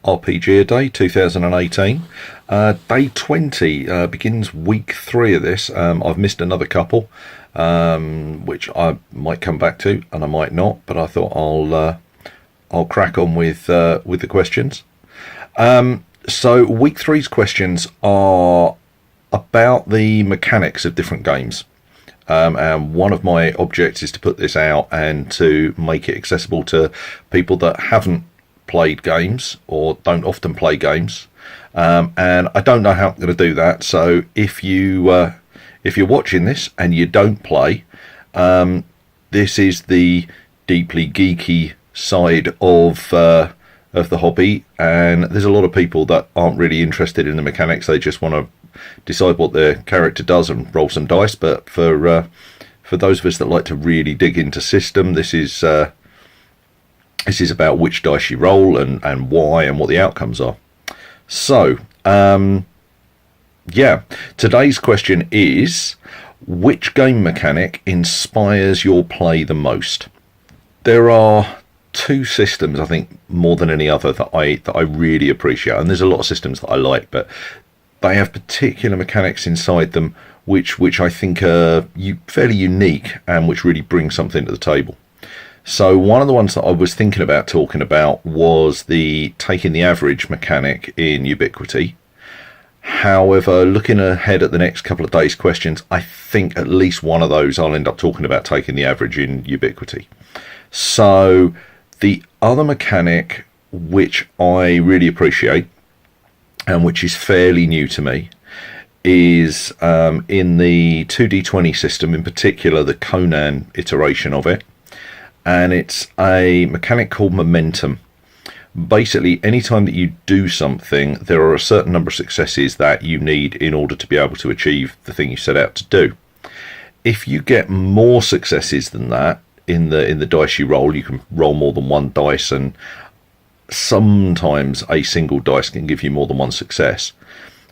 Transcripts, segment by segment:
RPGaDay 2018. Day 20 begins week 3 of this. I've missed another couple, which I might come back to, and I might not. But I thought I'll crack on with the questions. So week three's questions are about the mechanics of different games. And one of my objects is to put this out and to make it accessible to people that haven't played games or don't often play games. And I don't know how I'm going to do that. So if you're watching this and you don't play, this is the deeply geeky side of the hobby, and there's a lot of people that aren't really interested in the mechanics. They just want to decide what their character does and roll some dice. But for those of us that like to really dig into system, this is about which dice you roll and why and what the outcomes are. So today's question is, which game mechanic inspires your play the most? There are two systems, I think, more than any other that I really appreciate, and there's a lot of systems that I like, but they have particular mechanics inside them which I think are fairly unique and which really bring something to the table. So one of the ones that I was thinking about talking about was the taking the average mechanic in Ubiquity. However, looking ahead at the next couple of days' questions, I think at least one of those I'll end up talking about taking the average in Ubiquity. So the other mechanic which I really appreciate and which is fairly new to me is in the 2D20 system, in particular the Conan iteration of it, and it's a mechanic called momentum. Basically, anytime that you do something, there are a certain number of successes that you need in order to be able to achieve the thing you set out to do. If you get more successes than that in the dice you roll, you can roll more than one dice, and sometimes a single dice can give you more than one success.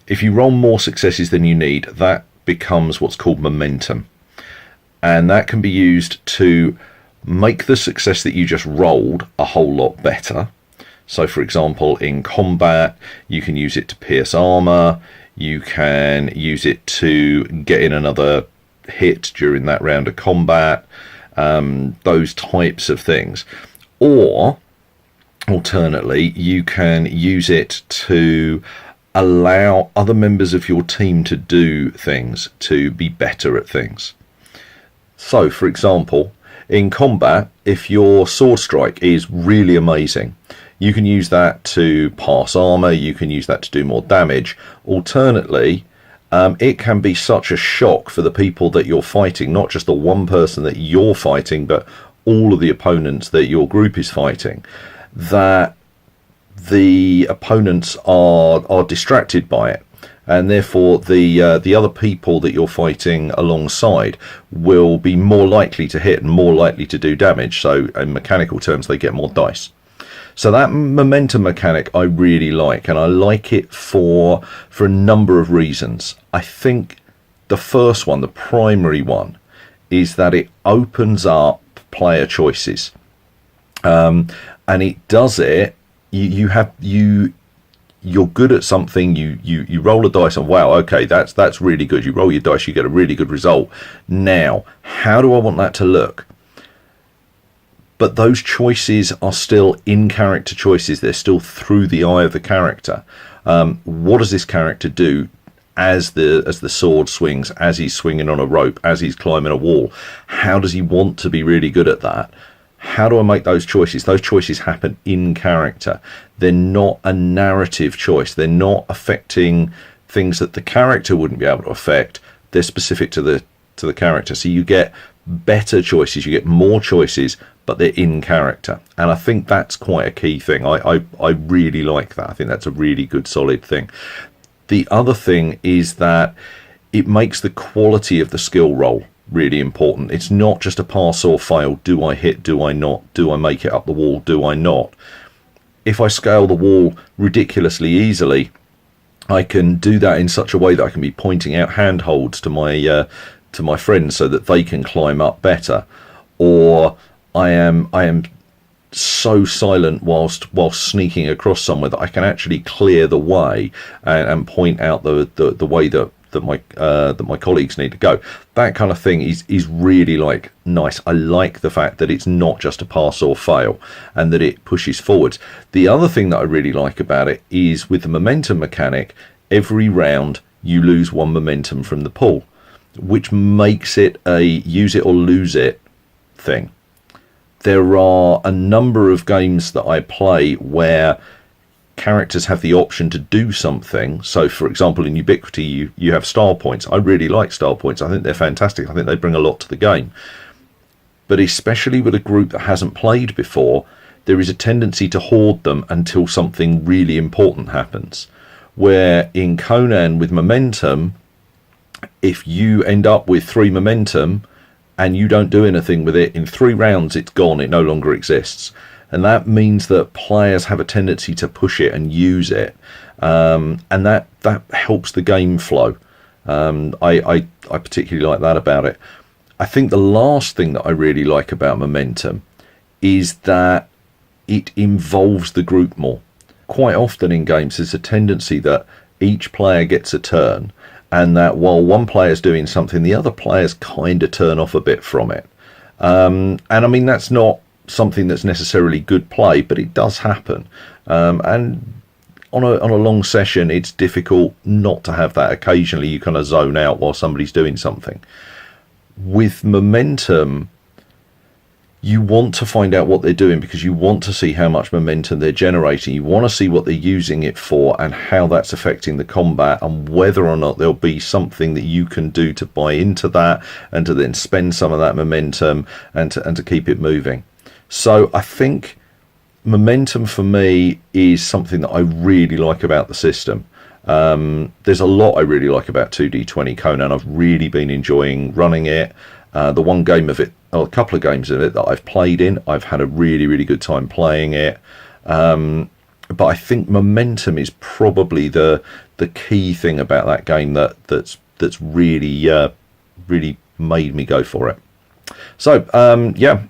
If you roll more successes than you need, that becomes what's called momentum, and that can be used to make the success that you just rolled a whole lot better. So for example, in combat, you can use it to pierce armor, you can use it to get in another hit during that round of combat, those types of things. Or alternately, you can use it to allow other members of your team to do things, to be better at things. So for example, in combat, if your sword strike is really amazing, you can use that to pass armor, you can use that to do more damage. Alternately, it can be such a shock for the people that you're fighting, not just the one person that you're fighting, but all of the opponents that your group is fighting, that the opponents are distracted by it, and therefore the other people that you're fighting alongside will be more likely to hit and more likely to do damage. So in mechanical terms, they get more dice. So that momentum mechanic I really like, and I like it for a number of reasons. I think the first one, the primary one, is that it opens up player choices, and it does it. You're good at something. You roll a dice and wow, okay, that's really good. You roll your dice, you get a really good result. Now, how do I want that to look? But those choices are still in-character choices. They're still through the eye of the character. What does this character do as the sword swings, as he's swinging on a rope, as he's climbing a wall? How does he want to be really good at that? How do I make those choices? Those choices happen in character. They're not a narrative choice. They're not affecting things that the character wouldn't be able to affect. They're specific to the character. So you get better choices, you get more choices, but they're in character. And I think that's quite a key thing. I really like that. I think that's a really good, solid thing. The other thing is that it makes the quality of the skill roll really important. It's not just a pass or fail. Do I hit? Do I not? Do I make it up the wall? Do I not? If I scale the wall ridiculously easily, I can do that in such a way that I can be pointing out handholds to my friends so that they can climb up better. Or I am so silent whilst sneaking across somewhere that I can actually clear the way and point out the way that my colleagues need to go. That kind of thing is really like nice. I like the fact that it's not just a pass or fail and that it pushes forwards. The other thing that I really like about it is with the momentum mechanic, every round you lose one momentum from the pool, which makes it a use it or lose it thing. There are a number of games that I play where characters have the option to do something. So, for example, in Ubiquity, you have style points. I really like style points. I think they're fantastic. I think they bring a lot to the game. But especially with a group that hasn't played before, there is a tendency to hoard them until something really important happens. Where in Conan with momentum, if you end up with 3 momentum and you don't do anything with it, in 3 rounds it's gone, it no longer exists. And that means that players have a tendency to push it and use it, and that helps the game flow. I particularly like that about it. I think the last thing that I really like about momentum is that it involves the group more. Quite often in games there's a tendency that each player gets a turn, and that while one player's doing something, the other players kind of turn off a bit from it. And I mean, that's not something that's necessarily good play, but it does happen. And on a long session, it's difficult not to have that. Occasionally you kind of zone out while somebody's doing something. With momentum, you want to find out what they're doing because you want to see how much momentum they're generating. You want to see what they're using it for and how that's affecting the combat, and whether or not there'll be something that you can do to buy into that and to then spend some of that momentum and to keep it moving. So I think momentum for me is something that I really like about the system. There's a lot I really like about 2D20 Conan. I've really been enjoying running it. The one game of it, or a couple of games of it that I've played in, I've had a really, really good time playing it. But I think momentum is probably the key thing about that game that's really really made me go for it. So yeah,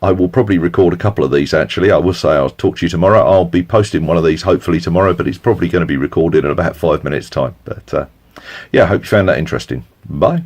I will probably record a couple of these actually. I will say I'll talk to you tomorrow. I'll be posting one of these hopefully tomorrow, but it's probably going to be recorded in about 5 minutes time. But yeah, I hope you found that interesting. Bye.